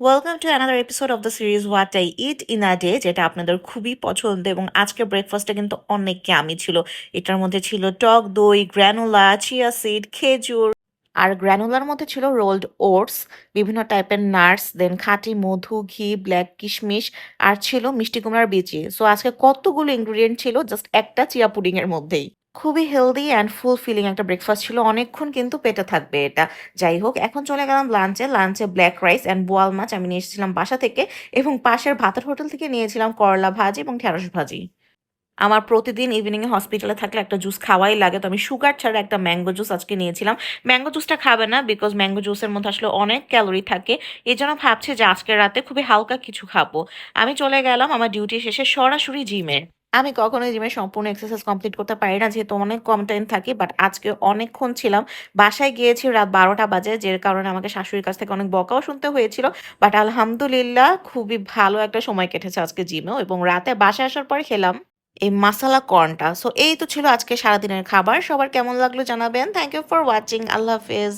Welcome to another episode of the series what I it in a day, যেটা আপনাদের খুবই পছন্দ। এবং আজকের ব্রেকফাস্টটা কিন্তু অনেক ইয়ামি ছিল। এটার মধ্যে ছিল টক দই, গ্রানোলা, চিয়া সিড, খেজুর। আর গ্রানোলার মধ্যে ছিল রোলড ওটস, বিভিন্ন টাইপের নাটস, দেন খাঁটি মধু, ঘি, ব্ল্যাক কিশমিশ, আর ছিল মিষ্টি কুমড়ার বিচি। সো আজকে কতগুলো ইনগ্রিডিয়েন্ট ছিল জাস্ট একটা চিয়া পুডিং এর মধ্যেই। খুবই হেলদি অ্যান্ড ফুলফিলিং একটা ব্রেকফাস্ট ছিল। অনেকক্ষণ কিন্তু পেটে থাকবে এটা। যাই হোক, এখন চলে গেলাম লাঞ্চে। লাঞ্চে ব্ল্যাক রাইস অ্যান্ড বোয়াল মাছ আমি নিয়ে এসেছিলাম বাসা থেকে, এবং পাশের ভাতের হোটেল থেকে নিয়েছিলাম করলা ভাজি এবং ঢেঁড়স ভাজি। আমার প্রতিদিন ইভিনিং এ হসপিটালে থাকলে একটা জুস খাওয়াই লাগে। তো আমি সুগার ছাড়া একটা ম্যাঙ্গো জুস আজকে নিয়েছিলাম। ম্যাঙ্গো জুসটা খাবে না, বিকজ ম্যাঙ্গো জুসের মধ্যে আসলে অনেক ক্যালোরি থাকে। এজন্য ভাবছি যে আজকে রাতে খুবই হালকা কিছু খাবো। আমি চলে গেলাম আমার ডিউটি শেষে সরাসরি জিমে। আমি কখনোই জিমে সম্পূর্ণ এক্সারসাইজ কমপ্লিট করতে পারি না, যেহেতু অনেক কম টাইম থাকি। বাট আজকে অনেকক্ষণ ছিলাম। বাসায় গিয়েছি রাত 12টা বাজে, যে কারণে আমাকে শাশুড়ির কাছ থেকে অনেক বকাও শুনতে হয়েছিল। বাট আলহামদুলিল্লাহ খুবই ভালো একটা সময় কেটেছে আজকে জিমেও, এবং রাতে বাসায় আসার পরে খেলাম এই মাসালা কর্নটা। সো এই তো ছিল আজকে সারাদিনের খাবার। সবার কেমন লাগলো জানাবেন। Thank you for watching. আল্লাহ হাফেজ।